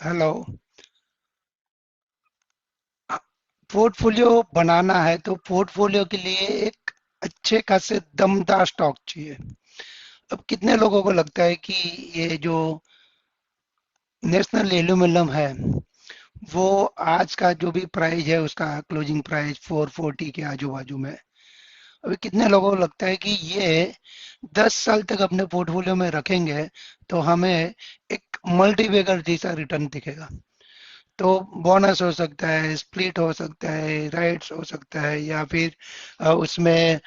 Hello. Portfolio बनाना है तो portfolio के लिए एक अच्छे खासे दमदार स्टॉक चाहिए। अब कितने लोगों को लगता है कि ये जो नेशनल एल्यूमिनियम है वो आज का जो भी प्राइस है उसका क्लोजिंग प्राइस 440 के आजू बाजू में। अभी कितने लोगों को लगता है कि ये 10 साल तक अपने पोर्टफोलियो में रखेंगे तो हमें एक मल्टीबैगर जैसा रिटर्न दिखेगा। तो बोनस हो सकता है, स्प्लिट हो सकता है, राइट्स हो सकता है, या फिर उसमें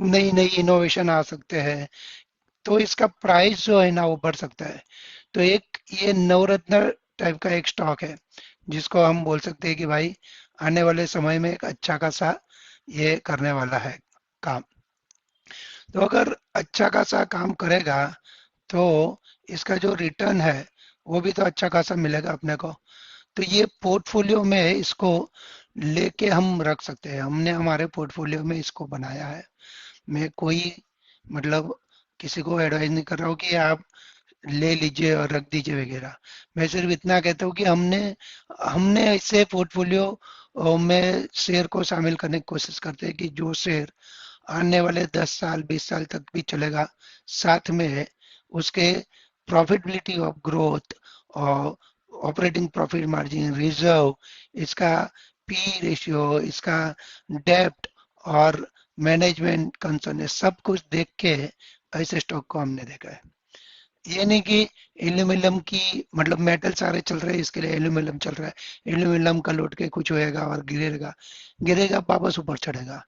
नई नई इनोवेशन आ सकते हैं। तो इसका प्राइस जो है ना वो बढ़ सकता है। तो एक ये नवरत्न टाइप का एक स्टॉक है जिसको हम बोल सकते हैं कि भाई आने वाले समय में एक अच्छा खासा ये करने वाला है काम। तो अगर अच्छा खासा काम करेगा तो इसका जो रिटर्न है वो भी तो अच्छा खासा मिलेगा अपने को। तो ये पोर्टफोलियो में इसको लेके हम रख सकते हैं। हमने हमारे पोर्टफोलियो में इसको बनाया है। मैं कोई मतलब किसी को एडवाइस नहीं कर रहा हूँ कि आप ले लीजिए और रख दीजिए वगैरह। मैं सिर्फ इतना कहता हूँ कि हमने हमने इसे पोर्टफोलियो में शेयर को शामिल करने की कोशिश करते हैं कि जो शेयर आने वाले 10 साल 20 साल तक भी चलेगा, साथ में उसके प्रॉफिटेबिलिटी ऑफ ग्रोथ और ऑपरेटिंग प्रॉफिट मार्जिन रिजर्व, इसका पी रेशियो, इसका डेप्ट और मैनेजमेंट कंसर्न, ये सब कुछ देख के ऐसे स्टॉक को हमने देखा है। ये नहीं कि एल्यूमिनियम की मतलब मेटल सारे चल रहे हैं इसके लिए एल्यूमिनियम चल रहा है, एल्यूमिनियम का लौट के कुछ होएगा और गिरेगा, गिरेगा वापस ऊपर चढ़ेगा।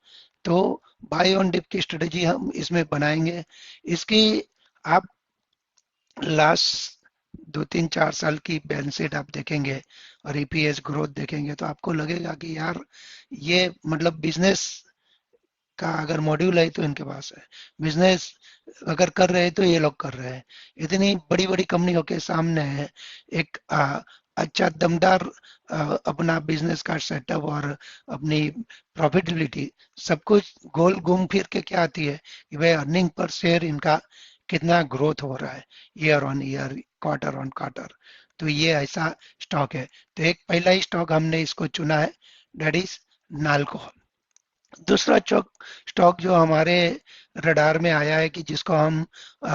तो बाय ऑन डिप की स्ट्रेटेजी हम इसमें बनाएंगे। इसकी आप लास्ट 2 3 4 साल की बैलेंस शीट आप देखेंगे और ईपीएस ग्रोथ देखेंगे तो आपको लगेगा कि यार ये मतलब बिजनेस का अगर मॉड्यूल है तो इनके पास है। बिजनेस अगर कर रहे हैं तो ये लोग कर रहे हैं। इतनी बड़ी बड़ी कंपनियों के सामने है एक अच्छा दमदार अपना बिजनेस का सेटअप और अपनी प्रॉफिटेबिलिटी सब कुछ गोल घूम फिर के क्या आती है कि भाई अर्निंग पर शेयर इनका कितना ग्रोथ हो रहा है year on year, quarter on quarter. तो ये ऐसा स्टॉक है। तो एक पहला ही स्टॉक हमने इसको चुना है, दैट इज नालको। दूसरा चौक स्टॉक जो हमारे रडार में आया है कि जिसको हम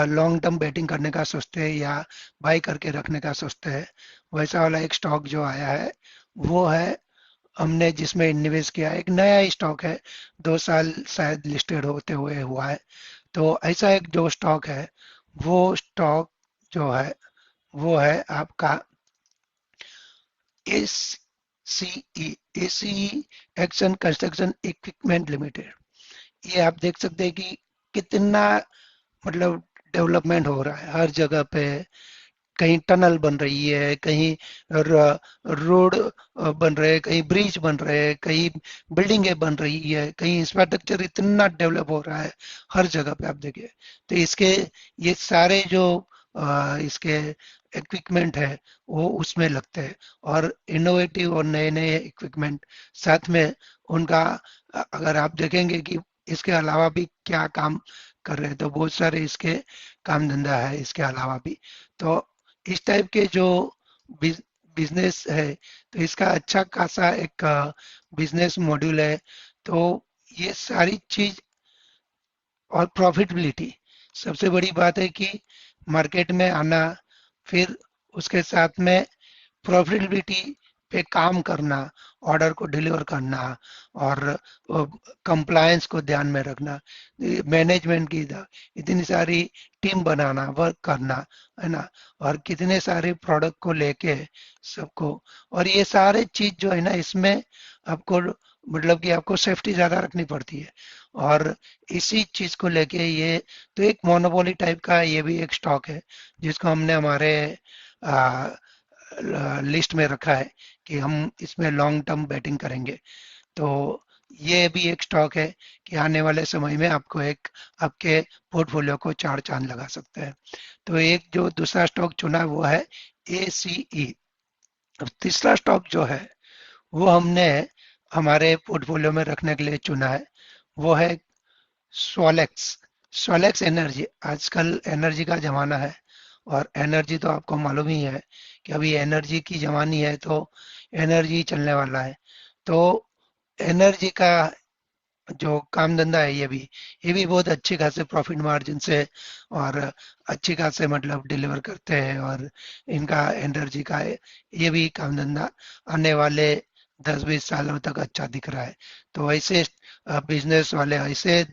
लॉन्ग टर्म बेटिंग करने का सोचते हैं या बाई करके रखने का सोचते हैं, वैसा वाला एक स्टॉक जो आया है वो है हमने जिसमें निवेश किया है। एक नया ही स्टॉक है, 2 साल शायद लिस्टेड होते हुए हुआ है। तो ऐसा एक जो स्टॉक है वो स्टॉक जो है वो है आपका S C E, ACE action construction equipment limited. ये आप देख सकते हैं कि कितना मतलब डेवलपमेंट हो रहा है हर जगह पे। कहीं टनल बन रही है, कहीं रोड बन रहे हैं, कहीं ब्रिज बन रहे हैं, कहीं बिल्डिंगें बन रही है, कहीं इंफ्रास्ट्रक्चर इतना डेवलप हो रहा है हर जगह पे आप देखिए। तो इसके ये सारे जो इसके इक्विपमेंट है वो उसमें लगते हैं। और इनोवेटिव और नए नए इक्विपमेंट साथ में उनका अगर आप देखेंगे कि इसके अलावा भी क्या काम कर रहे हैं तो बहुत सारे इसके काम धंधा है इसके अलावा भी। तो इस टाइप के जो बिजनेस है तो इसका अच्छा खासा एक बिजनेस मॉड्यूल है। तो ये सारी चीज और प्रॉफिटेबिलिटी सबसे बड़ी बात है कि मार्केट में आना, फिर उसके साथ में प्रॉफिटेबिलिटी पे काम करना, ऑर्डर को डिलीवर करना और कंप्लायंस को ध्यान में रखना, मैनेजमेंट की इतनी सारी टीम बनाना, वर्क करना, है ना। और कितने सारे प्रोडक्ट को लेके सबको, और ये सारे चीज जो है ना इसमें आपको मतलब कि आपको सेफ्टी ज्यादा रखनी पड़ती है। और इसी चीज को लेके ये तो एक मोनोपोली टाइप का ये भी एक स्टॉक है जिसको हमने हमारे लिस्ट में रखा है कि हम इसमें लॉन्ग टर्म बैटिंग करेंगे। तो ये भी एक स्टॉक है कि आने वाले समय में आपको एक आपके पोर्टफोलियो को चार चांद लगा सकते हैं। तो एक जो दूसरा स्टॉक चुना वो है ACE। अब तीसरा स्टॉक जो है वो हमने हमारे पोर्टफोलियो में रखने के लिए चुना है, वो है सोलेक्स। Solex energy. आजकल एनर्जी का जमाना है और एनर्जी तो आपको मालूम ही है कि अभी एनर्जी की जमानी है, तो एनर्जी चलने वाला है। तो एनर्जी का जो काम धंधा है, ये भी बहुत अच्छी खासे प्रॉफिट मार्जिन से और अच्छी खासे मतलब डिलीवर करते हैं। और इनका एनर्जी का ये भी काम धंधा आने वाले 10-20 सालों तक अच्छा दिख रहा है। तो ऐसे बिजनेस वाले, ऐसे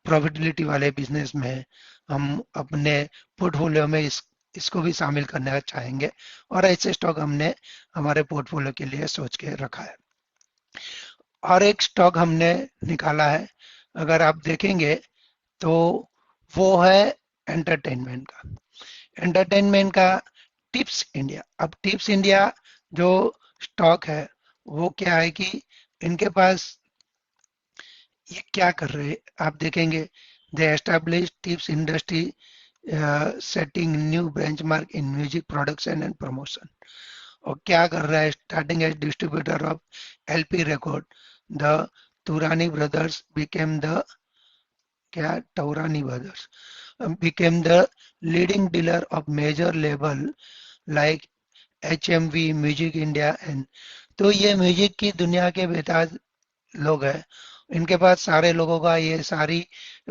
प्रॉफिटेबिलिटी वाले बिजनेस में हम अपने पोर्टफोलियो में इसको भी शामिल करना चाहेंगे। और ऐसे स्टॉक हमने हमारे पोर्टफोलियो के लिए सोच के रखा है। और एक स्टॉक हमने निकाला है, अगर आप देखेंगे तो वो है एंटरटेनमेंट का। एंटरटेनमेंट का टिप्स इंडिया। अब टिप्स इंडिया जो स्टॉक है, वो क्या है कि इनके पास ये क्या कर रहे हैं, आप देखेंगे, they establish Tips industry setting new benchmark in music production and promotion. और क्या कर रहा है, starting as distributor of LP record, the Taurani brothers became the क्या Taurani brothers became the leading dealer of major label like HMV, music India and. तो ये music की दुनिया के बेताज लोग हैं। इनके पास सारे लोगों का ये सारी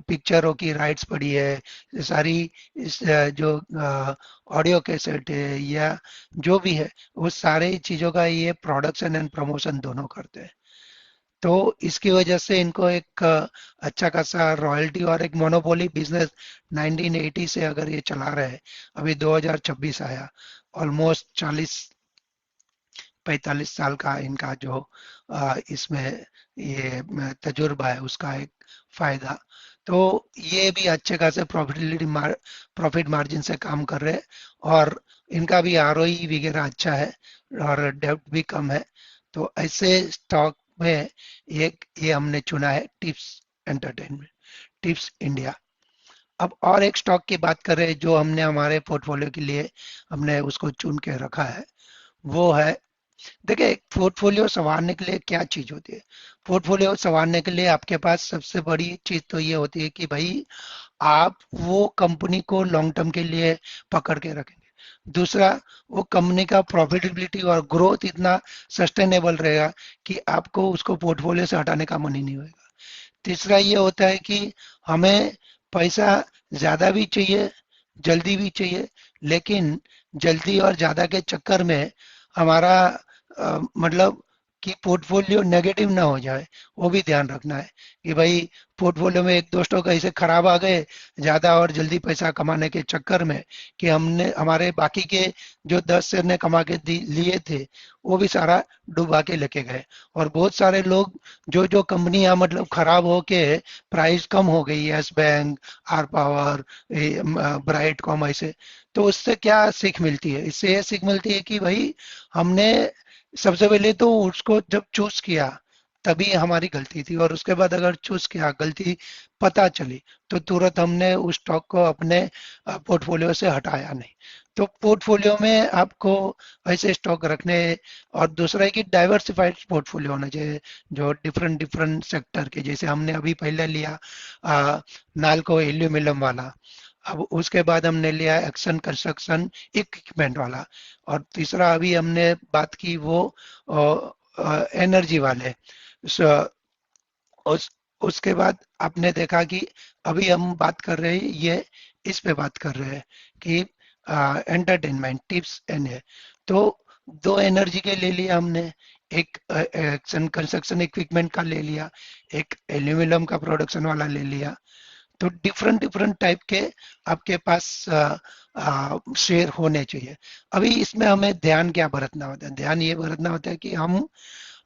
पिक्चरों की राइट्स पड़ी है, ये सारी जो ऑडियो कैसेट है या जो भी है, वो सारे चीज़ों का ये प्रोडक्शन एंड प्रमोशन दोनों करते हैं। तो इसकी वजह से इनको एक अच्छा खासा रॉयल्टी और एक मोनोपोली बिजनेस 1980 से अगर ये चला रहे हैं, अभी 2026 आया, ऑलमोस्ट 40-45 साल का इनका जो इसमें ये तजुर्बा है, उसका एक फायदा। तो ये भी अच्छे खासे प्रॉफिट मार्जिन से काम कर रहे हैं। और इनका भी आरओई वगैरह अच्छा है और डेब्ट भी कम है। तो ऐसे स्टॉक में एक ये हमने चुना है, टिप्स एंटरटेनमेंट, टिप्स इंडिया। अब और एक स्टॉक की बात करें जो हमने हमारे पोर्टफोलियो के लिए हमने उसको चुन के रखा है, वो है, देखिए, एक पोर्टफोलियो संवारने के लिए क्या चीज होती है। पोर्टफोलियो संवारने के लिए आपके पास सबसे बड़ी चीज तो ये होती है कि भाई आप वो कंपनी को लॉन्ग टर्म के लिए पकड़ के रखेंगे। दूसरा, वो कंपनी का प्रॉफिटेबिलिटी और ग्रोथ इतना सस्टेनेबल रहेगा कि आपको उसको पोर्टफोलियो से हटाने का मन ही नहीं होगा। तीसरा ये होता है कि हमें पैसा ज्यादा भी चाहिए, जल्दी भी चाहिए, लेकिन जल्दी और ज्यादा के चक्कर में हमारा मतलब कि पोर्टफोलियो नेगेटिव ना हो जाए, वो भी ध्यान रखना है कि भाई पोर्टफोलियो में एक दो स्टॉक ऐसे खराब आ गए ज्यादा और जल्दी पैसा कमाने के चक्कर में, कि हमने हमारे बाकी के जो 10 शेयर ने कमा के लिए थे, वो भी सारा डुबा के लेके गए। और बहुत सारे लोग, जो जो कंपनियां मतलब खराब होके प्राइस कम हो गई, Yes Bank, R Power, Brightcom, ऐसे, तो उससे क्या सीख मिलती है, इससे ये सीख मिलती है कि भाई हमने सबसे पहले तो उसको जब चूज किया तभी हमारी गलती थी, और उसके बाद अगर चूज किया, गलती पता चली, तो तुरंत हमने उस स्टॉक को अपने पोर्टफोलियो से हटाया नहीं। तो पोर्टफोलियो में आपको ऐसे स्टॉक रखने, और दूसरा है कि डाइवर्सिफाइड पोर्टफोलियो होना चाहिए, जो डिफरेंट डिफरेंट सेक्टर के, जैसे हमने अभी पहले लिया नालको एल्यूमिनियम वाला, अब उसके बाद हमने लिया एक्शन कंस्ट्रक्शन इक्विपमेंट वाला, और तीसरा अभी हमने बात की वो एनर्जी वाले। स- उस उसके बाद आपने देखा कि अभी हम बात कर रहे हैं, ये इस पे बात कर रहे हैं कि एंटरटेनमेंट टिप्स एंड है। तो दो एनर्जी के ले लिया हमने, एक एक्शन कंस्ट्रक्शन इक्विपमेंट का ले लिया, एक एल्यूमिनियम का प्रोडक्शन वाला ले लिया। तो डिफरेंट डिफरेंट टाइप के आपके पास शेयर होने चाहिए। अभी इसमें हमें ध्यान क्या बरतना होता है, ध्यान ये बरतना होता है कि हम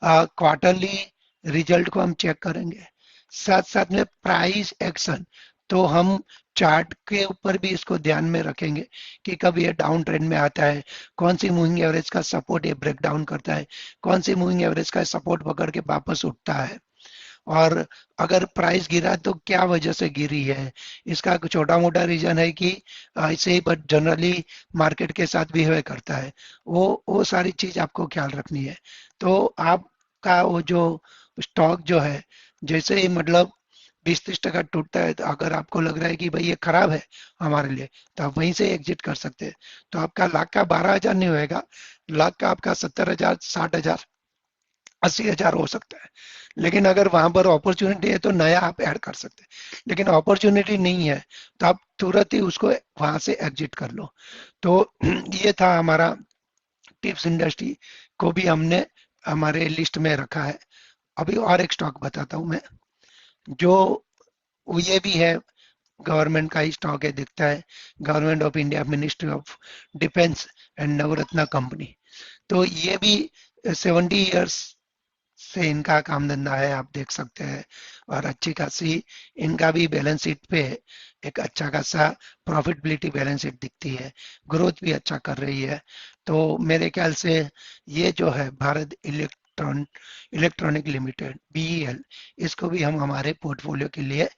क्वार्टरली रिजल्ट को हम चेक करेंगे, साथ साथ में प्राइस एक्शन, तो हम चार्ट के ऊपर भी इसको ध्यान में रखेंगे कि कब ये डाउन ट्रेंड में आता है, कौन सी मूविंग एवरेज का सपोर्ट ये ब्रेक डाउन करता है, कौन सी मूविंग एवरेज का सपोर्ट पकड़ के वापस उठता है, और अगर प्राइस गिरा तो क्या वजह से गिरी है। इसका छोटा मोटा रीजन है कि ऐसे ही, बट जनरली मार्केट के साथ बिहेव करता है, वो सारी चीज आपको ख्याल रखनी है। तो आपका वो जो स्टॉक जो है, जैसे ही मतलब 20-30% टूटता है, तो अगर आपको लग रहा है कि भाई ये खराब है हमारे लिए, तो आप वहीं से एग्जिट कर सकते हैं। तो आपका लाख का 12,000 नहीं होएगा, लाख का आपका 70,000, 60,000, 80,000 हो सकता है। लेकिन अगर वहां पर अपॉर्चुनिटी है तो नया आप ऐड कर सकते हैं, लेकिन अपॉर्चुनिटी नहीं है तो आप तुरंत ही उसको वहां से एग्जिट कर लो। तो ये था हमारा टिप्स। इंडस्ट्री को भी हमने हमारे लिस्ट में रखा है। अभी और एक स्टॉक बताता हूँ मैं, जो ये भी है, गवर्नमेंट का ही स्टॉक है, दिखता है, government of India, ministry of defence and Navratna company. तो ये भी 70 इयर्स से इनका काम धंधा है, आप देख सकते हैं। और अच्छी खासी इनका भी बैलेंस शीट पे एक अच्छा खासा प्रॉफिटेबिलिटी बैलेंस शीट दिखती है, ग्रोथ भी अच्छा कर रही है। तो मेरे ख्याल से ये जो है भारत इलेक्ट्रॉनिक लिमिटेड, बीईएल, इसको भी हम हमारे पोर्टफोलियो के लिए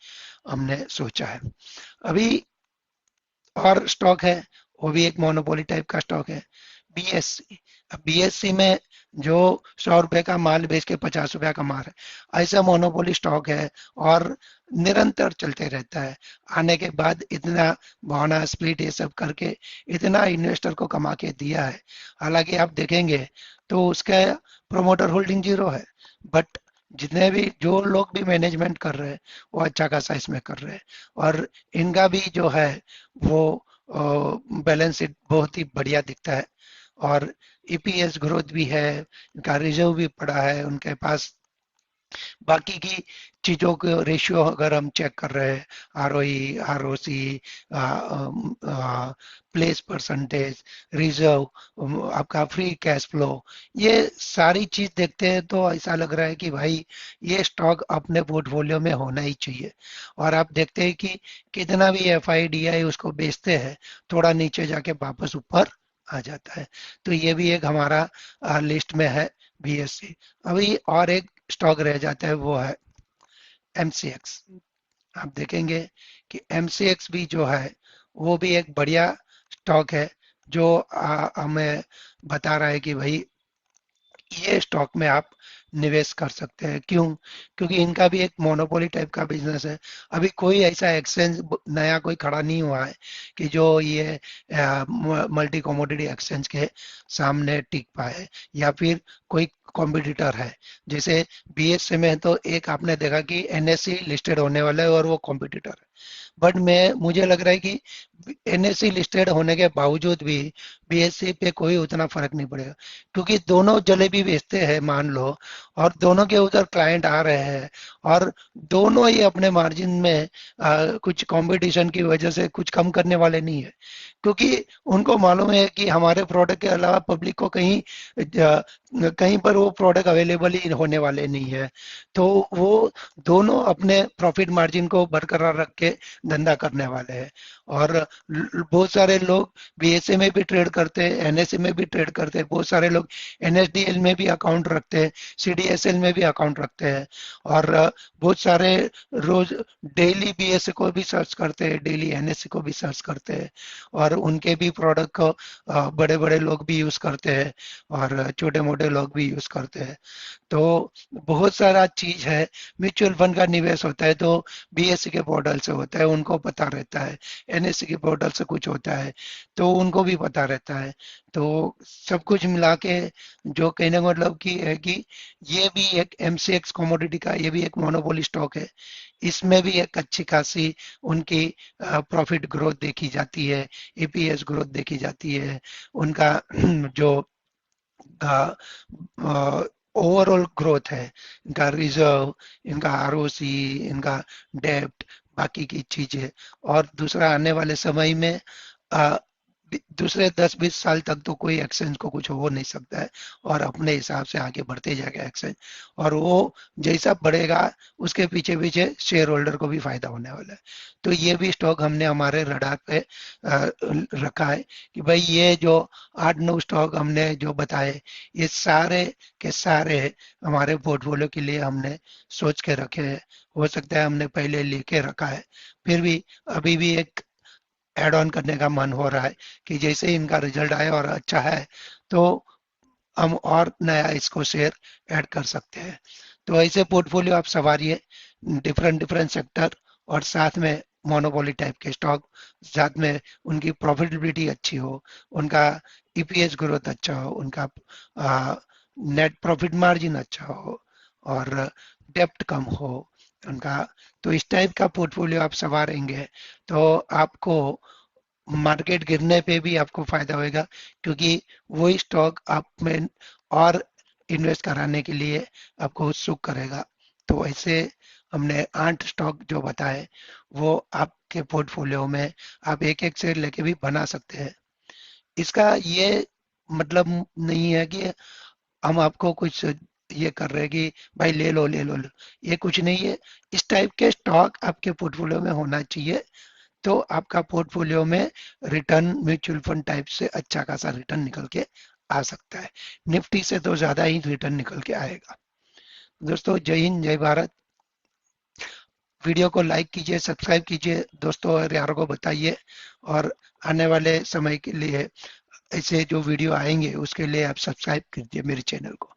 हमने सोचा है। अभी और स्टॉक है, वो भी एक मोनोपोली टाइप का स्टॉक है, बीएससी। अब बीएससी में जो 100 रुपए का माल बेच के 50 रुपया कमा रहे, ऐसा मोनोपोली स्टॉक है, और निरंतर चलते रहता है। आने के बाद इतना भावना स्प्लिट ये सब करके इतना इन्वेस्टर को कमा के दिया है। हालांकि आप देखेंगे तो उसका प्रोमोटर होल्डिंग जीरो है, बट जितने भी जो लोग भी मैनेजमेंट कर रहे हैं वो अच्छा खासा इसमें कर रहे हैं। और इनका भी जो है वो बैलेंस शीट बहुत ही बढ़िया दिखता है, और ईपीएस ग्रोथ भी है, उनका रिजर्व भी पड़ा है उनके पास। बाकी की चीजों के रेशियो अगर हम चेक कर रहे हैं, ROE, ROC, place percentage, reserve, आपका फ्री कैश फ्लो, ये सारी चीज देखते हैं तो ऐसा लग रहा है कि भाई ये स्टॉक अपने पोर्टफोलियो में होना ही चाहिए। और आप देखते हैं कि कितना भी एफआईडीआई उसको बेचते हैं, थोड़ा नीचे जाके वापस ऊपर आ जाता है। तो ये भी एक हमारा लिस्ट में है, बीएससी। अभी और एक स्टॉक रह जाता है, वो है एमसीएक्स। आप देखेंगे कि एमसीएक्स भी जो है वो भी एक बढ़िया स्टॉक है, जो हमें बता रहा है कि भाई ये स्टॉक में आप निवेश कर सकते हैं। क्यों? क्योंकि इनका भी एक मोनोपोली टाइप का बिजनेस है। अभी कोई ऐसा एक्सचेंज नया कोई खड़ा नहीं हुआ है कि जो ये मल्टी कमोडिटी एक्सचेंज के सामने टिक पाए, या फिर कोई कॉम्पिटिटर है। जैसे बीएससी में तो एक आपने देखा कि एनएससी लिस्टेड होने वाला है और वो कॉम्पिटिटर है, बट मैं मुझे लग रहा है कि एनएससी लिस्टेड होने के बावजूद भी बीएससी पे कोई उतना फर्क नहीं पड़ेगा, क्योंकि दोनों जलेबी बेचते हैं मान लो, और दोनों के उधर क्लाइंट आ रहे हैं, और दोनों ही अपने मार्जिन में कुछ कंपटीशन की वजह से कुछ कम करने वाले नहीं है। क्योंकि उनको मालूम है कि हमारे प्रोडक्ट के अलावा पब्लिक को कहीं कहीं पर वो प्रोडक्ट अवेलेबल ही होने वाले नहीं है। तो वो दोनों अपने प्रॉफिट मार्जिन को बरकरार रख के धंधा करने वाले हैं। और बहुत सारे लोग बीएसए में भी ट्रेड करते हैं, एनएसए में भी ट्रेड करते हैं, बहुत सारे लोग एनएसडीएल में भी अकाउंट रखते हैं, सीडीएसएल में भी अकाउंट रखते हैं। और बहुत सारे रोज डेली बीएसए को भी सर्च करते हैं, डेली एनएसए को भी सर्च करते हैं, और उनके भी प्रोडक्ट को बड़े बड़े लोग भी यूज करते हैं, और छोटे मोटे लोग भी यूज करते हैं। तो बहुत सारा चीज है। म्यूचुअल फंड का निवेश होता है तो बीएससी के पोर्टल से होता है, उनको पता रहता है। एनएससी के पोर्टल से कुछ होता है तो उनको भी पता रहता है। तो सब कुछ मिला के जो कहने का मतलब की है कि ये भी एक एमसीएक्स कमोडिटी का, ये भी एक मोनोपोली स्टॉक है। इसमें भी एक अच्छी खासी उनकी प्रॉफिट ग्रोथ देखी जाती है, ईपीएस ग्रोथ देखी जाती है। उनका जो ओवरऑल ग्रोथ है, इनका रिजर्व, इनका आरओसी, इनका डेब्ट, बाकी की चीजें। और दूसरा, आने वाले समय में आ, दूसरे 10-20 साल तक तो कोई एक्सचेंज को कुछ हो नहीं सकता है, और अपने हिसाब से आगे बढ़ते जाएगा एक्सचेंज। और वो जैसा बढ़ेगा उसके पीछे पीछे शेयर होल्डर को भी फायदा होने वाला है। तो ये भी स्टॉक हमने हमारे रडार पे रखा है कि भाई ये जो 8-9 स्टॉक हमने जो बताए, ये सारे के सारे हमारे पोर्टफोलियो के लिए हमने सोच के रखे हैं। हो सकता है हमने पहले लेके रखा है, फिर भी अभी भी एक ऐड ऑन करने का मन हो रहा है कि जैसे ही इनका रिजल्ट आए और अच्छा है तो हम और नया इसको शेयर ऐड कर सकते हैं। तो ऐसे पोर्टफोलियो आप संवारिए, डिफरेंट डिफरेंट सेक्टर और साथ में मोनोपोली टाइप के स्टॉक, साथ में उनकी प्रॉफिटेबिलिटी अच्छी हो, उनका ईपीएस ग्रोथ अच्छा हो, उनका नेट प्रॉफिट मार्जिन अच्छा हो और डेप्ट कम हो उनका। तो इस टाइप का पोर्टफोलियो आप संवारेंगे तो आपको मार्केट गिरने पे भी आपको फायदा होगा, क्योंकि वही स्टॉक आप में और इन्वेस्ट कराने के लिए आपको उत्सुक करेगा। तो ऐसे हमने 8 स्टॉक जो बताए वो आपके पोर्टफोलियो में आप एक एक शेयर लेके भी बना सकते हैं। इसका ये मतलब नहीं है कि हम आपको कुछ ये कर रहे हैं कि भाई ले लो ले लो, ये कुछ नहीं है। इस टाइप के स्टॉक आपके पोर्टफोलियो में होना चाहिए, तो आपका पोर्टफोलियो में रिटर्न म्यूचुअल फंड टाइप से अच्छा खासा रिटर्न निकल के आ सकता है। निफ्टी से तो ज्यादा ही रिटर्न निकल के आएगा। दोस्तों जय हिंद जय भारत। वीडियो को लाइक कीजिए, सब्सक्राइब कीजिए दोस्तों और यारों को बताइए, और आने वाले समय के लिए ऐसे जो वीडियो आएंगे उसके लिए आप सब्सक्राइब कीजिए मेरे चैनल को।